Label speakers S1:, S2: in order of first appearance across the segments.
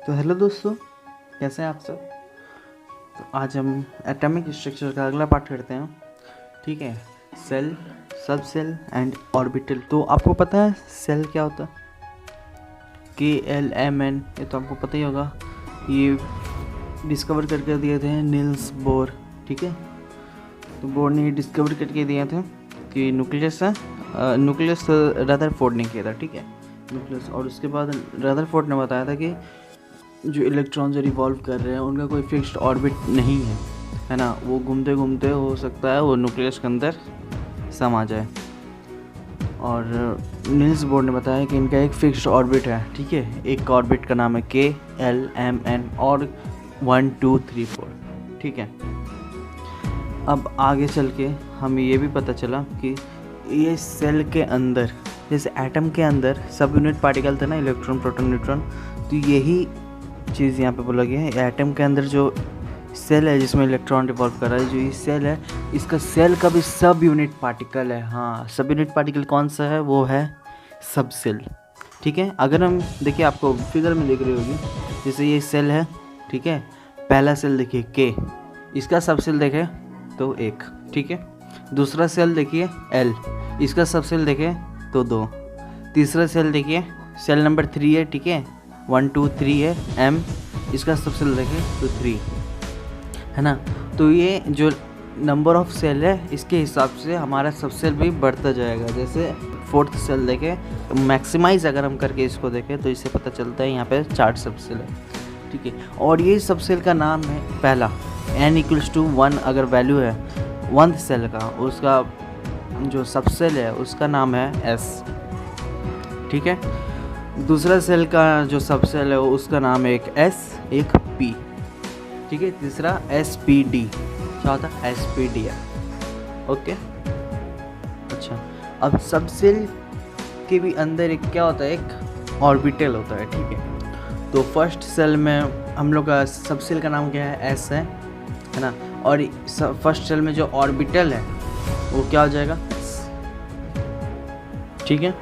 S1: तो हेलो दोस्तों, कैसे हैं आप सब। तो आज हम एटॉमिक स्ट्रक्चर का अगला पार्ट करते हैं। ठीक है, सेल, सब सेल एंड ऑर्बिटल। तो आपको पता है सेल क्या होता है? KLMN, ये तो आपको पता ही होगा। ये डिस्कवर करके दिए थे नील्स बोर। ठीक है, तो बोर ने डिस्कवर करके दिए थे कि न्यूक्लियस है। न्यूक्लियस रदरफोर्ड ने किया था। ठीक है, न्यूक्लियस। और उसके बाद रदरफोर्ड ने बताया था कि जो इलेक्ट्रॉन जो रिवॉल्व कर रहे हैं उनका कोई फिक्स्ड ऑर्बिट नहीं है ना। वो घूमते घूमते हो सकता है वो न्यूक्लियस के अंदर समा जाए। और नील्स बोर ने बताया कि इनका एक फिक्स्ड ऑर्बिट है। ठीक है, एक ऑर्बिट का नाम है KLMN और 1 2 3 4। ठीक है, अब आगे चल के हमें ये भी पता चला कि ये सेल के अंदर, जैसे एटम के अंदर सब यूनिट पार्टिकल थे ना, इलेक्ट्रॉन प्रोटॉन न्यूट्रॉन, तो यही चीज़ यहाँ पे बोला गया है। एटम के अंदर जो सेल है जिसमें इलेक्ट्रॉन रिवॉल्व कर रहा है, जो ये सेल है, इसका सेल का भी सब यूनिट पार्टिकल है। हाँ, सब यूनिट पार्टिकल कौन सा है? वो है सब सेल। ठीक है, अगर हम देखिए, आपको फिगर में दिख रही होगी, जैसे ये सेल है। ठीक है, पहला सेल देखिए K, इसका सब सेल देखें तो 1। ठीक है, दूसरा सेल देखिए L, इसका सब सेल देखें तो 2। तीसरा सेल देखिए, सेल नंबर 3 है। ठीक है, 1 2 3 है M, इसका सब सेल देखें तो 3 है ना। तो ये जो नंबर ऑफ सेल है, इसके हिसाब से हमारा सब सेल भी बढ़ता जाएगा। जैसे 4th सेल देखें, मैक्सिमाइज अगर हम करके इसको देखें तो इससे पता चलता है यहाँ पे 4 सब सेल है। ठीक है, और ये सब सेल का नाम है पहला n = 1 अगर वैल्यू है 1th सेल का, उसका जो सब सेल है उसका नाम है S। ठीक है, दूसरा सेल का जो सब सेल है उसका नाम है एक S एक P। ठीक है, तीसरा SPD, चौथा SPD है। ओके, अच्छा, अब सब सेल के भी अंदर एक क्या होता है? एक ऑर्बिटल होता है। ठीक है, तो फर्स्ट सेल में हम लोग का सब सेल का नाम क्या है? S है ना। और फर्स्ट सेल में जो ऑर्बिटल है वो क्या हो जाएगा? ठीक है,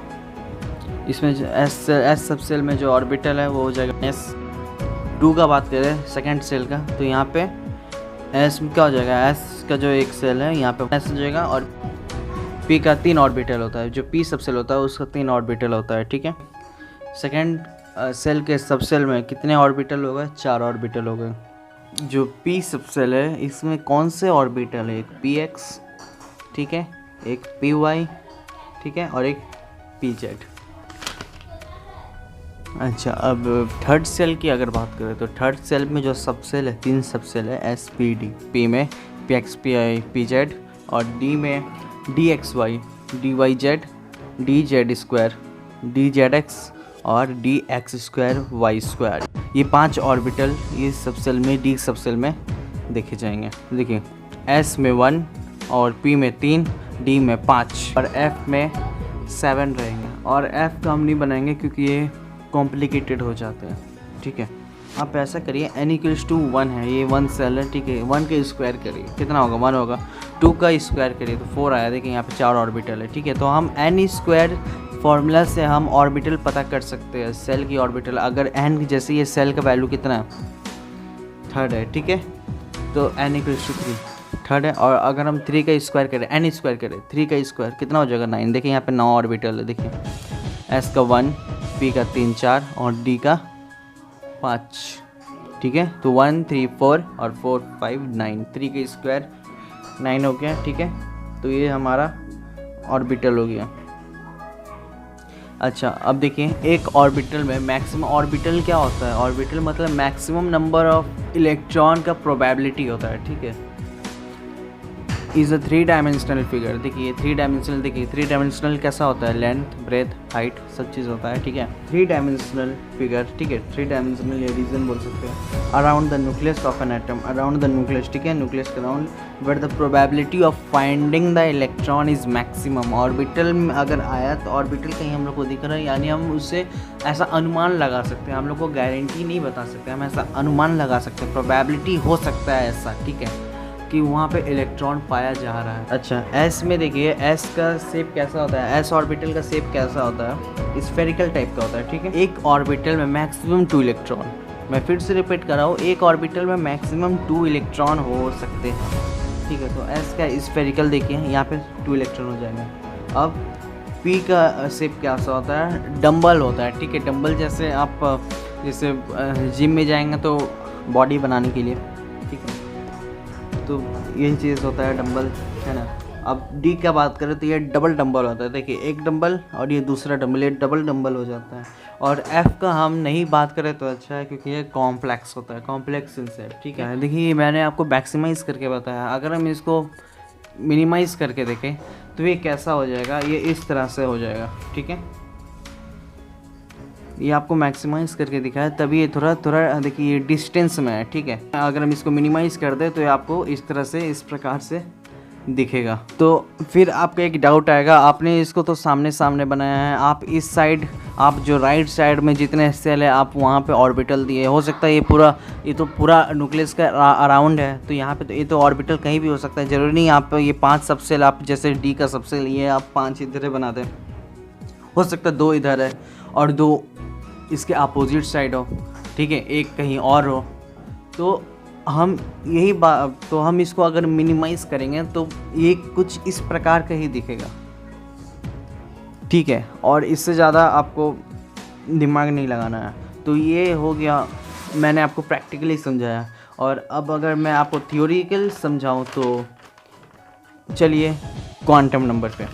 S1: इसमें S सब सेल में जो ऑर्बिटल है वो हो जाएगा S2 का बात करें सेकंड सेल का, तो यहाँ पे S क्या हो जाएगा? S का जो एक सेल है यहाँ पे S हो जाएगा। और P का 3 ऑर्बिटल होता है। जो P सब सेल होता है उसका 3 ऑर्बिटल होता है। ठीक है, सेकंड सेल के सब सेल में कितने ऑर्बिटल हो गए? 4 ऑर्बिटल हो गए। जो P सब सेल है इसमें कौन से ऑर्बिटल है? एक PX, ठीक है, एक PY, ठीक है, और एक PZ। अच्छा, अब थर्ड सेल की अगर बात करें तो थर्ड सेल में जो सब सेल है 3 सब सेल है SPD, P में PX PY PZ, और D में DXY DYZ DZ2 DZX और DX2Y2। ये 5 ऑर्बिटल ये सब सेल में, D सब सेल में देखे जाएंगे। देखिए, S में 1 और P में 3, D में 5 और F में 7 रहेंगे। और F का हम नहीं बनाएंगे क्योंकि ये कॉम्प्लिकेटेड हो जाते हैं। ठीक है, आप ऐसा करिए, n = 1 है, ये 1 सेल है। ठीक है, 1 का स्क्वायर करिए, कितना होगा? 1 होगा। 2 का स्क्वायर करिए तो 4 आया। देखिए यहाँ पे 4 ऑर्बिटल है। ठीक है, तो हम n² फार्मूला से हम ऑर्बिटल पता कर सकते हैं, सेल की ऑर्बिटल। अगर n जैसे ये सेल का वैल्यू कितना है? 3 है। ठीक है, तो n = 3 3 है। और अगर हम 3 का स्क्वायर करें, n² करें, 3 का स्क्वायर कितना हो जाएगा? 9। देखिए यहाँ पे 9 ऑर्बिटल है। देखिए, S का 1, P का 3 4 और D का 5। ठीक है, तो 1 3 4 और 4 5 9, 3 का स्क्वायर 9 हो गया। ठीक है, तो ये हमारा ऑर्बिटल हो गया। अच्छा, अब देखिए, एक ऑर्बिटल में मैक्सिमम, ऑर्बिटल क्या होता है? ऑर्बिटल मतलब मैक्सिमम नंबर ऑफ इलेक्ट्रॉन का प्रोबेबिलिटी होता है। ठीक है, इज़ अ 3 डायमेंशनल फिगर। देखिए 3 डायमेंशनल, देखिए 3 डायमेंशनल कैसा होता है? लेंथ, ब्रेथ, हाइट, सब चीज़ होता है। ठीक है, 3 डायमेंशनल फिगर। ठीक है, 3 डायमेंशनल या रीजन बोल सकते हैं। Around the nucleus of an atom, around the nucleus. ठीक है, न्यूक्लियस के around, where the probability of finding the electron is maximum. Orbital में अगर आया तो ऑर्बिटल कहीं हम लोग को दिख रहा है, यानी हम उससे ऐसा अनुमान लगा सकते हैं। हम लोग को गारंटी नहीं बता सकते, हम ऐसा अनुमान लगा सकते हैं, प्रोबेबिलिटी हो सकता है ऐसा। ठीक है, कि वहाँ पे इलेक्ट्रॉन पाया जा रहा है। अच्छा, S में देखिए, S का शेप कैसा होता है? S ऑर्बिटल का शेप कैसा होता है? स्फेरिकल टाइप का होता है। ठीक है, एक ऑर्बिटल में मैक्सिमम 2 इलेक्ट्रॉन। मैं फिर से रिपीट कर रहा हूँ, एक ऑर्बिटल में मैक्सिमम 2 इलेक्ट्रॉन हो सकते हैं, ठीक है। तो एस का स्फेरिकल देखिए, यहाँ पे 2 इलेक्ट्रॉन हो जाएंगे। अब पी का शेप क्या सा होता है, डंबल होता है, ठीक है। डंबल जैसे आप जैसे जिम में जाएंगे तो बॉडी बनाने के लिए, ठीक है। तो यही चीज़ होता है डंबल, है ना। अब डी का बात करें तो ये डबल डंबल होता है, देखिए एक डंबल और ये दूसरा डंबल, ये डबल डंबल हो जाता है। और एफ़ का हम नहीं बात करें तो अच्छा है, क्योंकि ये कॉम्प्लेक्स होता है, कॉम्प्लेक्स इन शेप, ठीक है। देखिए मैंने आपको मैक्सिमाइज़ करके बताया, अगर हम इसको मिनिमाइज़ करके देखें तो ये कैसा हो जाएगा, ये इस तरह से हो जाएगा, ठीक है। ये आपको मैक्सिमाइज़ करके दिखाया, तभी ये थोड़ा देखिए ये डिस्टेंस में है, ठीक है। अगर हम इसको मिनिमाइज़ कर दें तो ये आपको इस तरह से, इस प्रकार से दिखेगा। तो फिर आपका एक डाउट आएगा, आपने इसको तो सामने सामने बनाया है, आप इस साइड, आप जो राइट साइड में जितने सेल है आप वहाँ पे ऑर्बिटल दिए, हो सकता है ये तो पूरा न्यूक्लियस का अराउंड है, तो यहाँ पे तो ये तो ऑर्बिटल कहीं भी हो सकता है, ज़रूरी नहीं आप ये 5 सब सेल, आप जैसे डी का सबसे लिए आप 5 इधर बना दें, हो सकता है 2 इधर है और 2 इसके अपोजिट साइड हो, ठीक है, एक कहीं और हो। तो हम यही तो हम इसको अगर मिनिमाइज़ करेंगे तो ये कुछ इस प्रकार का ही दिखेगा, ठीक है। और इससे ज़्यादा आपको दिमाग नहीं लगाना है। तो ये हो गया, मैंने आपको प्रैक्टिकली समझाया। और अब अगर मैं आपको थियोरिकल समझाऊं तो चलिए क्वांटम नंबर पे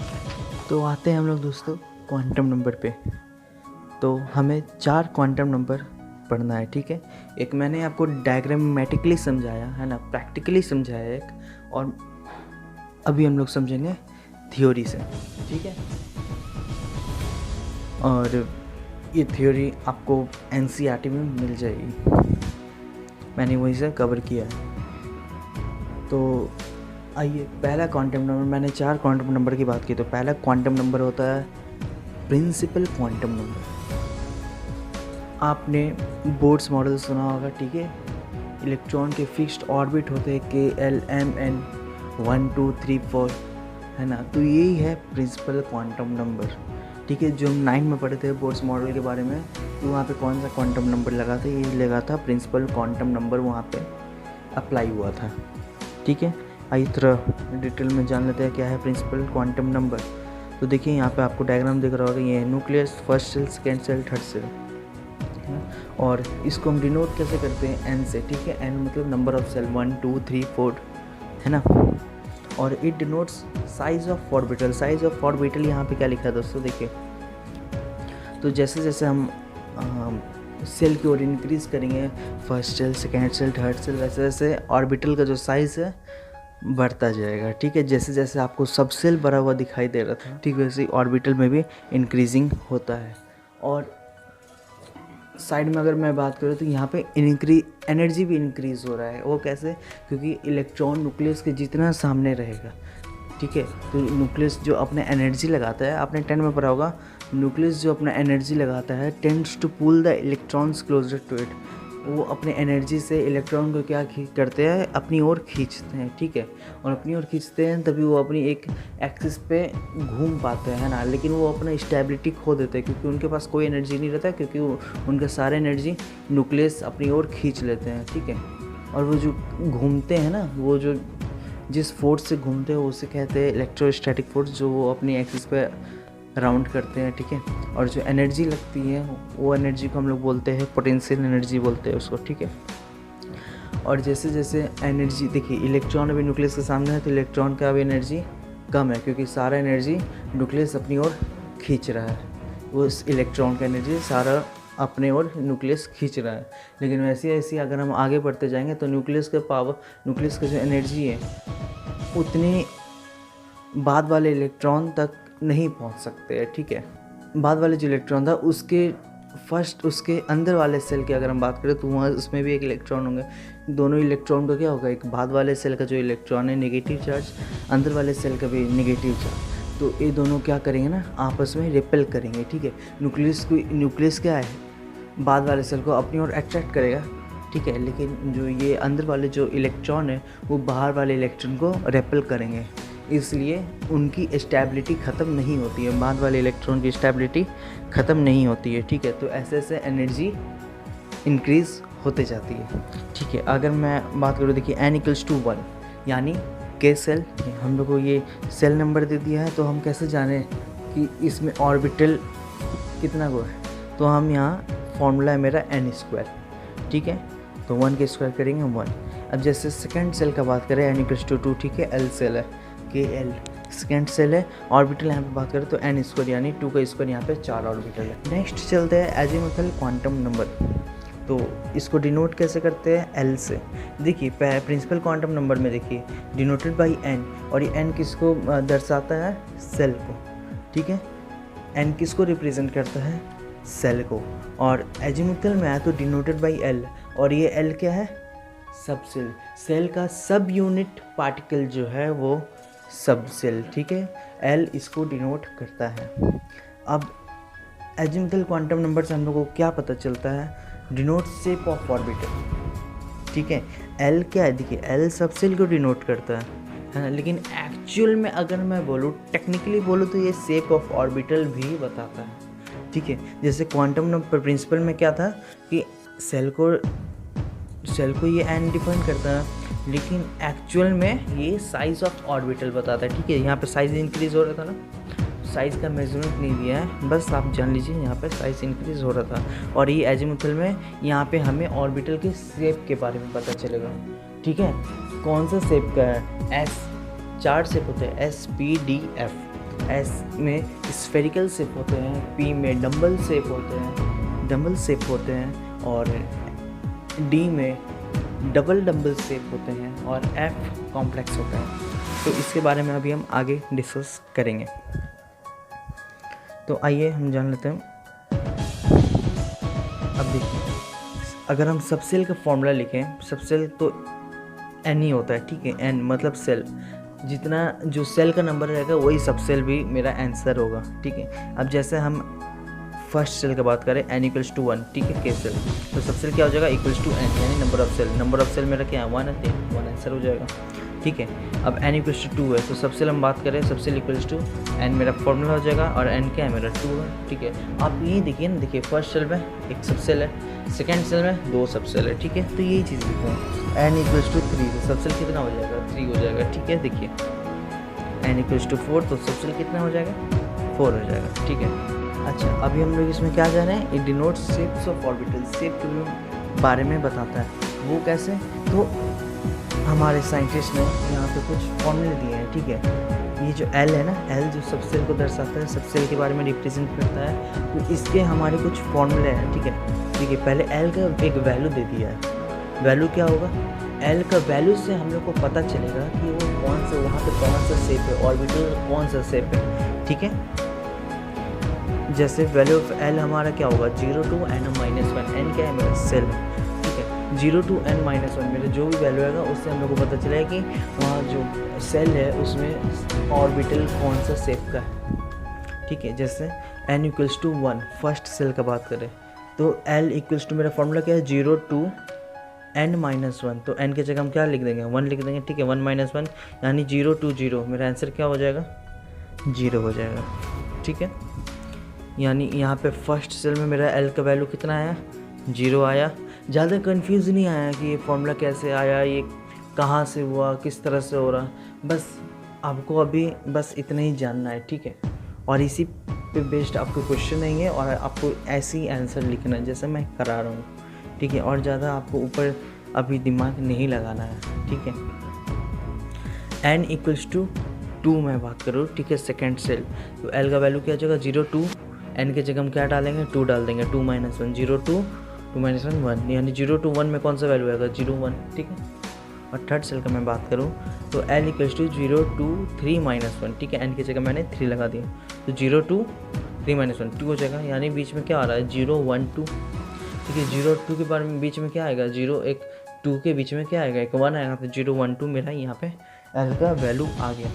S1: तो आते हैं हम लोग दोस्तों। क्वांटम नंबर पे तो हमें 4 क्वांटम नंबर पढ़ना है, ठीक है। एक मैंने आपको डायग्रामेटिकली समझाया है ना, प्रैक्टिकली समझाया एक, और अभी हम लोग समझेंगे थ्योरी से, ठीक है। और ये थ्योरी आपको एनसीईआरटी में मिल जाएगी, मैंने वहीं से कवर किया है। तो आइए, पहला क्वांटम नंबर, मैंने 4 क्वांटम नंबर की बात की, तो पहला क्वांटम नंबर होता है प्रिंसिपल क्वांटम नंबर। आपने बोर्ड्स मॉडल सुना होगा, ठीक है। इलेक्ट्रॉन के फिक्स्ड ऑर्बिट होते हैं KL MN 1 2 3 4, है ना। तो यही है प्रिंसिपल क्वांटम नंबर, ठीक है। जो हम 9 में पढ़े थे बोर्ड्स मॉडल के बारे में, तो वहाँ पे कौन सा क्वांटम नंबर लगा था, ये लगा था प्रिंसिपल क्वांटम नंबर, वहाँ पे अप्लाई हुआ था, ठीक है। आइए थोड़ा डिटेल में जान लेते हैं क्या है प्रिंसिपल क्वांटम नंबर। तो देखिए यहाँ पे आपको डायग्राम दिख रहा होगा, ये है nucleus, first shell, second shell, third shell, और इसको हम डिनोट कैसे करते हैं, n से, ठीक है। n मतलब नंबर ऑफ सेल, 1 2 3 4, है ना। और it denotes size of orbital. Size of orbital यहाँ पे क्या लिखा है दोस्तों, देखिए। तो जैसे जैसे हम सेल की ओर इंक्रीज करेंगे, first shell, second shell, third shell, वैसे वैसे ऑर्बिटल का जो साइज़ है बढ़ता जाएगा, ठीक है। जैसे जैसे आपको सब सेल बड़ा हुआ दिखाई दे रहा था, ठीक वैसे ऑर्बिटल में भी इंक्रीजिंग होता है। और साइड में अगर मैं बात करूँ तो यहाँ पे एनर्जी भी इंक्रीज़ हो रहा है। वो कैसे, क्योंकि इलेक्ट्रॉन न्यूक्लियस के जितना सामने रहेगा, ठीक है। तो न्यूक्लियस जो अपने एनर्जी लगाता है, आपने 10 में पढ़ा होगा, न्यूक्लियस जो अपना एनर्जी लगाता है tends to pull the electrons closer to it. वो अपने एनर्जी से इलेक्ट्रॉन को क्या करते हैं, अपनी ओर खींचते हैं, ठीक है। और अपनी ओर खींचते हैं तभी वो अपनी एक एक्सिस पे घूम पाते हैं ना, लेकिन वो अपना स्टेबिलिटी खो देते हैं, क्योंकि उनके पास कोई एनर्जी नहीं रहता, क्योंकि उनका सारा एनर्जी न्यूक्लियस अपनी ओर खींच लेते हैं, ठीक है। और वो जो घूमते हैं ना, वो जो जिस फोर्स से घूमते हैं उसे कहते हैं इलेक्ट्रोस्टैटिक फोर्स, जो वो अपनी एक्सिस पे राउंड करते हैं, ठीक है। और जो एनर्जी लगती है वो एनर्जी को हम लोग बोलते हैं पोटेंशियल एनर्जी बोलते हैं उसको, ठीक है। और जैसे जैसे एनर्जी, देखिए इलेक्ट्रॉन अभी न्यूक्लियस के सामने है, तो इलेक्ट्रॉन का अभी एनर्जी कम है, क्योंकि सारा एनर्जी न्यूक्लियस अपनी ओर खींच रहा है। वो इलेक्ट्रॉन का एनर्जी सारा अपने ओर न्यूक्लियस खींच रहा है। लेकिन वैसे ऐसे अगर हम आगे बढ़ते जाएंगे तो न्यूक्लियस का जो एनर्जी है उतनी बाद वाले इलेक्ट्रॉन तक नहीं पहुंच सकते हैं, ठीक है। बाद वाले जो इलेक्ट्रॉन था उसके अंदर वाले सेल की अगर हम बात करें तो वहाँ उसमें भी एक इलेक्ट्रॉन होंगे। दोनों इलेक्ट्रॉन का क्या होगा, एक बाद वाले सेल का जो इलेक्ट्रॉन है नेगेटिव चार्ज, अंदर वाले सेल का भी नेगेटिव चार्ज, तो ये दोनों क्या करेंगे ना, आपस में रिपेल करेंगे, ठीक है। न्यूक्लियस क्या है, बाद वाले सेल को अपनी ओर अट्रैक्ट करेगा, ठीक है। लेकिन जो ये अंदर वाले जो इलेक्ट्रॉन है वो बाहर वाले इलेक्ट्रॉन को रिपेल करेंगे, इसलिए उनकी स्टेबिलिटी ख़त्म नहीं होती है, बाद वाले इलेक्ट्रॉन की स्टेबिलिटी ख़त्म नहीं होती है, ठीक है। तो ऐसे ऐसे एनर्जी इंक्रीज़
S2: होते जाती है। ठीक है, अगर मैं बात करूँ, देखिए n इक्वल्स टू 1 यानी के सेल, हम लोग को ये सेल नंबर दे दिया है, तो हम कैसे जाने कि इसमें ऑर्बिटल कितना को है, तो हम यहाँ फॉर्मूला है मेरा n²। ठीक है, तो 1 के स्क्वायर करेंगे 1। अब जैसे सेकेंड सेल का बात करें n इक्वल्स टू 2, ठीक है, l सेल है, के एल सेकेंड सेल है, ऑर्बिटल यहाँ पे बात करें तो n² यानी 2 का स्क्वायर, यहाँ पे 4 ऑर्बिटल है। नेक्स्ट चलते हैं एजीमुथल क्वांटम नंबर, तो इसको डिनोट कैसे करते हैं, l से। देखिए प्रिंसिपल क्वांटम नंबर में देखिए डिनोटेड बाई n, और ये n किसको दर्शाता है, सेल को। ठीक है, n किसको रिप्रेजेंट करता है, सेल को। और एजीमुथल में आया तो डिनोटेड बाई l, और ये l क्या है, सब सेल, सेल का सब यूनिट पार्टिकल जो है वो सब सेल। ठीक है, l इसको डिनोट करता है। अब एजीमुथल क्वांटम नंबर से हम लोग को क्या पता चलता है, डिनोट शेप ऑफ ऑर्बिटल। ठीक है, l क्या है, देखिए l सब सेल को डिनोट करता है ना, लेकिन एक्चुअल में अगर मैं बोलूँ, टेक्निकली बोलूँ तो ये शेप ऑफ ऑर्बिटल भी बताता है। ठीक है, जैसे क्वांटम नंबर प्रिंसिपल में क्या था कि सेल को ये n डिफाइन करता है, लेकिन एक्चुअल में ये साइज़ ऑफ ऑर्बिटल बताता है। ठीक है, यहाँ पे साइज़ इंक्रीज़ हो रहा था ना, साइज़ का मेजरमेंट नहीं दिया है, बस आप जान लीजिए यहाँ पे साइज़ इंक्रीज़ हो रहा था। और ये एजीमुथल में यहाँ पे हमें ऑर्बिटल के शेप के बारे में पता चलेगा। ठीक है, कौन सा शेप का है, S 4 शेप होते हैं, S P D F। S में स्फेरिकल शेप होते हैं, P में डम्बल शेप होते हैं, और D में डबल डम्बल शेप होते हैं, और F कॉम्प्लेक्स होता है। तो इसके बारे में अभी हम आगे डिस्कस करेंगे। तो आइए हम जान लेते हैं। अब देखिए, अगर हम सब सेल का फॉर्मूला लिखें, सब सेल तो n ही होता है। ठीक है, n मतलब सेल, जितना जो सेल का नंबर रहेगा वही सब सेल भी मेरा आंसर होगा। ठीक है, अब जैसे हम फर्स्ट सेल की बात करें, n इक्वल्स टू 1, ठीक है, के सेल, तो सब सेल क्या हो जाएगा, इक्वल्स टू n यानी नंबर ऑफ सेल मेरा क्या है, 1 है, 1 आंसर हो जाएगा। ठीक है, अब n इक्वल्स टू 2 है, तो सब सेल हम बात करें, सब सेल इक्वल्स टू n मेरा फॉर्मूला हो जाएगा, और n क्या है मेरा 2 है। ठीक है, आप ये देखिए ना, देखिए फर्स्ट सेल में एक सब सेल है, सेकेंड सेल में 2 सब सेल है। ठीक है, तो यही चीज़ लिखो, n इक्वल्स टू 3, तो सब सेल कितना हो जाएगा, 3 हो जाएगा। ठीक है, देखिए n इक्वल्स टू 4, तो सब सेल कितना हो जाएगा, 4 हो जाएगा। ठीक है, अच्छा अभी हम लोग इसमें क्या जा रहे हैं, it denotes shapes of orbital, shape के बारे में बताता है। वो कैसे, तो हमारे साइंटिस्ट ने यहाँ पे कुछ फॉर्मूले दिए हैं। ठीक है, ये जो L है ना, L जो सब सेल को दर्शाता है, सब सेल के बारे में रिप्रेजेंट करता है, तो इसके हमारे कुछ फॉर्मूले हैं। ठीक है, पहले L का एक वैल्यू दे दिया है। वैल्यू क्या होगा, L का वैल्यू से हम लोग को पता चलेगा कि वो कौन सा, वहाँ पे कौन सा शेप है, ऑर्बिटल कौन सा शेप है। ठीक है, जैसे वैल्यू ऑफ L हमारा क्या होगा, 0 to n-1, n क्या है मेरा सेल। ठीक है, 0 to n-1 मेरा जो भी वैल्यू आएगा उससे हम लोग को पता चलेगा कि वहाँ जो सेल है उसमें ऑर्बिटल कौन सा शेप का है। ठीक है, जैसे n equals to 1 first shell का बात करें, तो L इक्वल्स टू मेरा फॉर्मूला क्या है, 0 to n-1, तो n की जगह हम क्या लिख देंगे, 1 लिख देंगे। ठीक है, 1-1 यानी 0 to 0, मेरा आंसर क्या हो जाएगा, 0 हो जाएगा। ठीक है, यानी यहाँ पे फर्स्ट सेल में मेरा L का वैल्यू कितना आया, 0 आया। ज़्यादा कंफ्यूज नहीं आया कि ये फॉर्मूला कैसे आया, ये कहाँ से हुआ, किस तरह से हो रहा, बस आपको अभी बस इतना ही जानना है। ठीक है, और इसी पे बेस्ड आपको क्वेश्चन आएंगे और आपको ऐसे ही आंसर लिखना है जैसे मैं करा रहा हूँ। ठीक है, और ज़्यादा आपको ऊपर अभी दिमाग नहीं लगाना है। ठीक है, n इक्वल्स टू 2 मैं बात करूँ। ठीक है, सेकेंड सेल, तो L का वैल्यू क्या हो जाएगा, 0 to n के जगह हम क्या डालेंगे, 2 डाल देंगे, 2-1, 0 to 2-1 1, यानी 0 to 1 में कौन सा वैल्यू आएगा, 0 1। ठीक है, और थर्ड सेल का मैं बात करूँ तो L इक्वल्स टू 0 to 3-1। ठीक है, n की जगह मैंने 3 लगा दिया, तो 0 to 3-1 2 हो जाएगा, यानी बीच में क्या आ रहा है, 0 1 2। ठीक है, 0 2 के बारे में बीच में क्या आएगा, 0 1 2 के बीच में क्या आएगा, एक 1 आएगा, तो 0 1 2 मेरा यहाँ पे L का वैल्यू आ गया।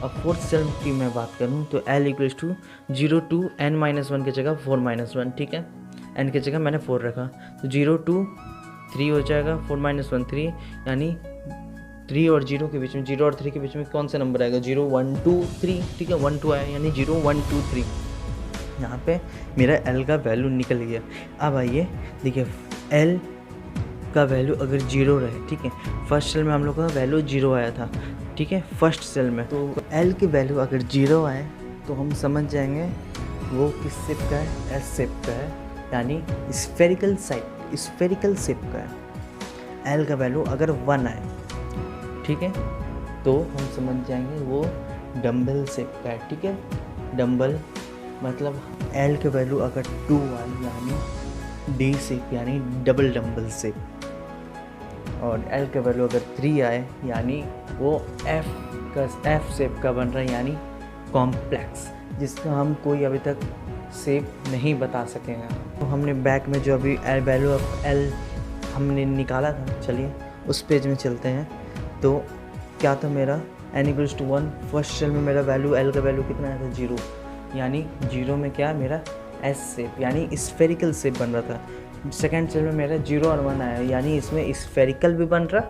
S2: अब फोर्थ सेल की मैं बात करूँ तो L equals to 0 to n-1 की जगह 4-1। ठीक है, n की जगह मैंने 4 रखा, तो 0 to 3 हो जाएगा, 4-1 3, यानी 3 और 0 के बीच में, 0 और 3 के बीच में कौन सा नंबर आएगा, 0 1 2 3। ठीक है, 1 2 आया, यानी 0 1 2 3, यहाँ पे मेरा L का वैल्यू निकल गया। अब आइए देखिए, L का वैल्यू अगर 0 रहे, ठीक है, फर्स्ट सेल में हम लोग का वैल्यू 0 आया था, ठीक है, फर्स्ट सेल में, तो L की वैल्यू अगर 0 आए तो हम समझ जाएंगे वो किस शेप का है, S शेप का है, यानी स्फेरिकल शेप का है। L का वैल्यू अगर 1 आए, ठीक है, तो हम समझ जाएंगे वो डम्बल शेप का है, ठीक है, डम्बल मतलब L के वैल्यू अगर 2 आए यानी D शेप यानी डबल डम्बल शेप, और L का वैल्यू अगर 3 आए यानी वो F शेप का बन रहा है, यानी कॉम्प्लेक्स, जिसका हम कोई अभी तक शेप नहीं बता सकेंगे। तो हमने बैक में जो अभी वैल्यू ऑफ L हमने निकाला था, चलिए उस पेज में चलते हैं। तो क्या था मेरा n = 1, फर्स्ट सेल में मेरा वैल्यू L का वैल्यू कितना आया था 0, यानी 0 में क्या मेरा S शेप यानी स्फेरिकल शेप बन रहा था। सेकेंड सेल में मेरा 0 और 1 आया, यानी इसमें स्फेरिकल भी बन रहा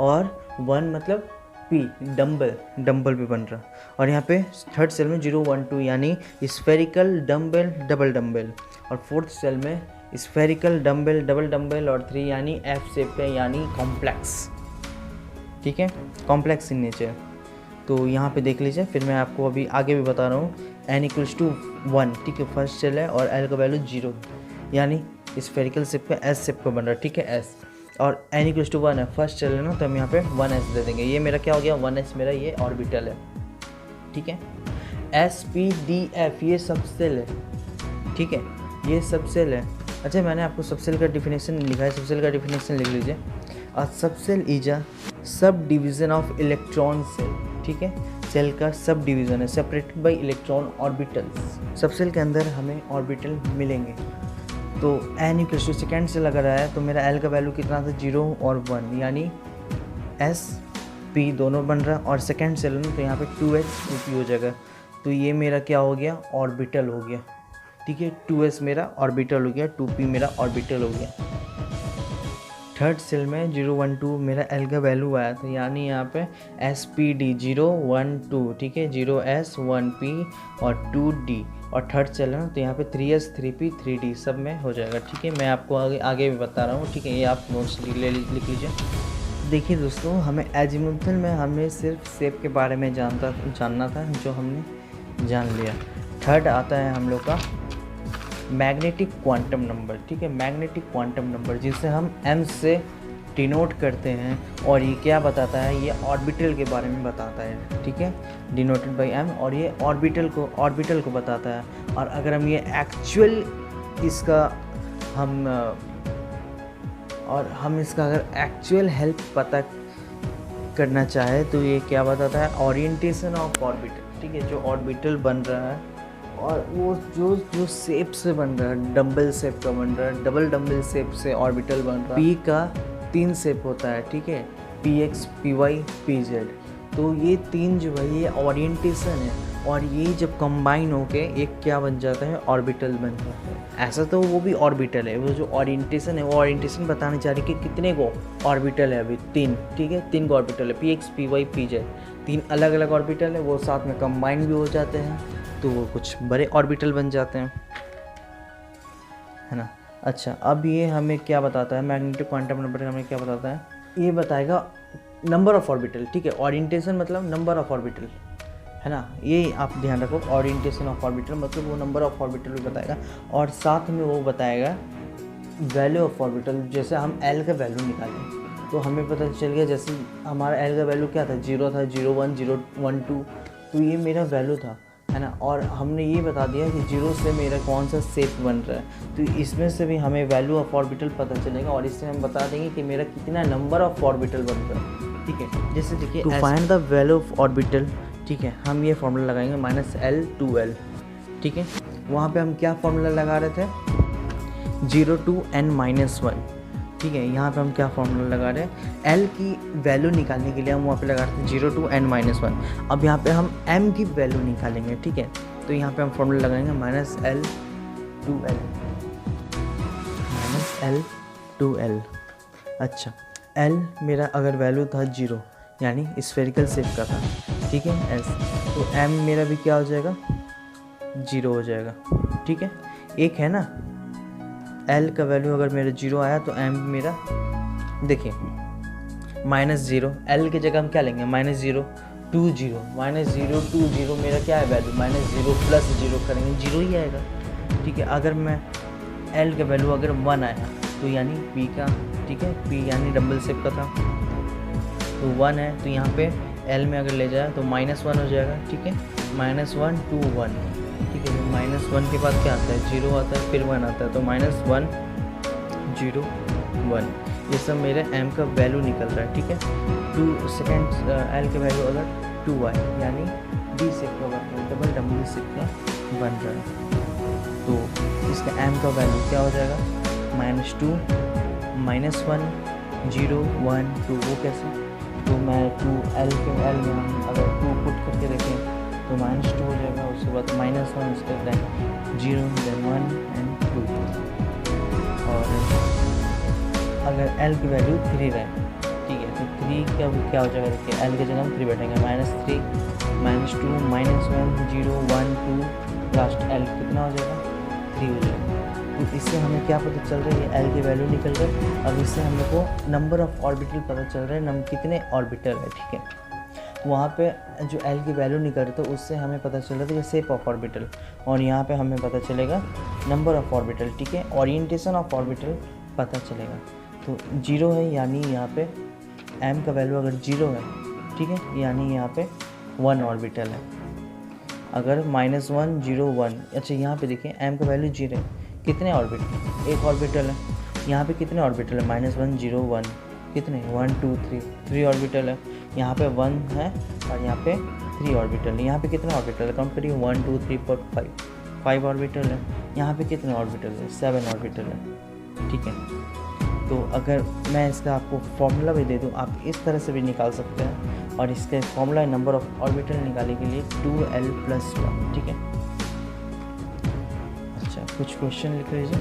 S2: और 1 मतलब P डम्बल भी बन रहा, और यहाँ पे थर्ड सेल में 0 1 2 यानी स्फेरिकल डम्बल डबल डम्बल, और फोर्थ सेल में स्फेरिकल डम्बल डबल डम्बल और 3 यानी F शेप का यानी कॉम्प्लेक्स, ठीक है, कॉम्प्लेक्स इन नेचर। तो यहाँ पे देख लीजिए, फिर मैं आपको अभी आगे भी बता रहा हूँ। n = 1, ठीक है, फर्स्ट सेल है और L का वैल्यू 0 यानी स्फेरिकल शेप का S शेप का बन रहा है, ठीक है, S, और n = 1 है, फर्स्ट सेल है ना, तो हम यहाँ पे 1s दे देंगे। ये मेरा क्या हो गया, 1s मेरा ये ऑर्बिटल है, ठीक है। S P D F ये सब सेल है, ठीक है, ये सब सेल है। अच्छा, मैंने आपको सब सेल का डिफिनेशन लिखा है, सब सेल का डिफिनेशन लिख लीजिए। और सब cell is a sub division of electron cell, ठीक है, सेल का सब डिवीज़न है, सेपरेटेड बाय इलेक्ट्रॉन ऑर्बिटल्स। सब सेल के अंदर हमें ऑर्बिटल मिलेंगे। तो n = सेकेंड सेल अगर आया तो मेरा L का वैल्यू कितना था 0 और 1, यानी S P दोनों बन रहा, और सेकेंड सेल में तो यहाँ पे 2s 2p हो जाएगा। तो ये मेरा क्या हो गया, ऑर्बिटल हो गया, ठीक है, 2s मेरा ऑर्बिटल हो गया, 2p मेरा ऑर्बिटल हो गया। थर्ड सेल में 0 1 2 मेरा L का वैल्यू आया था, यानी यहाँ पे SPD 0 1 2, ठीक है, 0s 1p और 2d, और थर्ड सेल है ना, तो यहाँ पे 3s 3p 3d सब में हो जाएगा, ठीक है। मैं आपको आगे भी बता रहा हूँ, ठीक है, ये आप नोट्स लिख लीजिए। देखिए दोस्तों, हमें एजिमुथल में हमें सिर्फ शेप के बारे में जानना था, जो हमने जान लिया। थर्ड आता है हम लोग का मैग्नेटिक क्वांटम नंबर, ठीक है, मैग्नेटिक क्वांटम नंबर, जिसे हम m से डिनोट करते हैं, और ये क्या बताता है, ये ऑर्बिटल के बारे में बताता है, ठीक है, डिनोटेड बाय m, और ये ऑर्बिटल को बताता है। और अगर हम ये एक्चुअल इसका अगर एक्चुअल हेल्प पता करना चाहे तो ये क्या बताता है, ओरिएंटेशन ऑफ ऑर्बिटल, ठीक है, जो ऑर्बिटल बन रहा है और वो जो शेप से बन रहा है, डम्बल शेप का बन रहा है, डबल डम्बल शेप से ऑर्बिटल बन रहा है। P का 3 शेप होता है, ठीक है, PX PY PZ, तो ये 3 जो है ये ओरिएंटेशन है, और ये जब कंबाइन होके एक क्या बन जाता है, ऑर्बिटल बन जाता है। ऐसा तो वो भी ऑर्बिटल है, वो जो ओरिएंटेशन है वो ओरिएंटेशन बताने चाह रही है कि कितने को ऑर्बिटल है, अभी 3, ठीक है, 3 को ऑर्बिटल है, PX PY PZ 3 अलग अलग ऑर्बिटल है, वो साथ में कंबाइन भी हो जाते हैं, तो वो कुछ बड़े ऑर्बिटल बन जाते हैं, है ना। अच्छा, अब ये हमें क्या बताता है, मैग्नेटिक क्वांटम नंबर हमें क्या बताता है, ये बताएगा नंबर ऑफ ऑर्बिटल, ठीक है, ओरिएंटेशन मतलब नंबर ऑफ ऑर्बिटल, है ना, ये आप ध्यान रखो, ओरिएंटेशन ऑफ ऑर्बिटल मतलब वो नंबर ऑफ ऑर्बिटल भी बताएगा, और साथ में वो बताएगा वैल्यू ऑफ ऑर्बिटल। जैसे हम L का वैल्यू निकालें तो हमें पता चल गया, जैसे हमारा L का वैल्यू क्या था, 0 था, 0 1 0 1 2, तो ये मेरा वैल्यू था, है ना, और हमने ये बता दिया कि 0 से मेरा कौन सा शेप बन रहा है, तो इसमें से भी हमें वैल्यू ऑफ ऑर्बिटल पता चलेगा, और इससे हम बता देंगे कि मेरा कितना नंबर ऑफ ऑर्बिटल बन रहा है, ठीक है। जैसे देखिए, to find the value of orbital, ठीक है, हम ये फॉर्मूला लगाएंगे -L 2L, ठीक है। वहाँ पे हम क्या फॉर्मूला लगा रहे थे, 0 to n-1, ठीक है, यहाँ पे हम क्या फॉर्मूला लगा रहे हैं, L की वैल्यू निकालने के लिए हम वहाँ पे लगा रहे थे 0 to n-1। अब यहाँ पे हम M की वैल्यू निकालेंगे, ठीक है, तो यहाँ पे हम फॉर्मूला लगाएंगे -L 2L। अच्छा, L मेरा अगर वैल्यू था 0 यानी स्फेरिकल शेप का था, ठीक है, S, तो M मेरा भी क्या हो जाएगा, 0 हो जाएगा, ठीक है। एक है ना, L का वैल्यू अगर मेरा 0 आया तो M मेरा देखिए -0 L की जगह हम क्या लेंगे -0 2 0 -0 2 0 मेरा क्या है वैल्यू -0 + 0 करेंगे 0 ही आएगा। ठीक है, अगर मैं L का वैल्यू अगर 1 आया तो यानी P का, ठीक है, P यानी डबल शेप का था तो 1 है, तो यहाँ पे L में अगर ले जाए तो -1 हो जाएगा। ठीक है, -1 2 1, ठीक है, तो -1 के बाद क्या आता है 0 आता है, फिर 1 आता है, तो -1 0 1 ये सब मेरे m का वैल्यू निकल रहा है। ठीक है, 2 सेकेंड L के वैल्यू अगर 2 आए यानी D शेप का बन रहा है, डबल शेप का बन रहा है, तो इसका m का वैल्यू क्या हो जाएगा -2 -1 0 1 2। वो कैसे, तो मैं 2 L के L में हम अगर 2 पुट करके देखें तो -2 हो जाएगा, उसके बाद -1 उसके बाद 0 then 1 and 2। और अगर L की वैल्यू 3 रहे, ठीक है, तो 3 का क्या हो जाएगा, देखिए L की जगह हम 3 बैठेंगे -3 -2 -1 0 1 2 लास्ट L कितना हो जाएगा 3 हो जाएगा। तो इससे हमें क्या पता चल रहा है, ये L की वैल्यू निकल गई। अब इससे हम लोग को नंबर ऑफ ऑर्बिटल पता चल रहा है, कितने ऑर्बिटल है। ठीक है, वहाँ पे जो L की वैल्यू निकल रही तो उससे हमें पता चल रहा था कि शेप ऑफ ऑर्बिटल, और यहाँ पे हमें पता चलेगा नंबर ऑफ ऑर्बिटल। ठीक है, ओरिएंटेशन ऑफ ऑर्बिटल पता चलेगा। तो 0 है यानी यहाँ पे m का वैल्यू अगर 0 है, ठीक है, यानी यहाँ पे 1 ऑर्बिटल है। अगर -1 0 1, अच्छा यहाँ पे देखिए m का वैल्यू 0 है, कितने ऑर्बिटल, एक ऑर्बिटल है। यहाँ पे कितने ऑर्बिटल है -1 0 1, कितने 1 2 3 ऑर्बिटल है। यहाँ पे 1 है और यहाँ पे 3 ऑर्बिटल है। यहाँ पे कितने ऑर्बिटल है, काउंट करिए 1 2 3 4 5 ऑर्बिटल है। यहाँ पे कितने ऑर्बिटल है 7 ऑर्बिटल है। ठीक है, तो अगर मैं इसका आपको फॉर्मूला भी दे दूँ, आप इस तरह से भी निकाल सकते हैं, और इसके फॉर्मूला नंबर ऑफ ऑर्बिटल निकालने के लिए 2L + 1। ठीक है, अच्छा कुछ क्वेश्चन लिख लीजिए।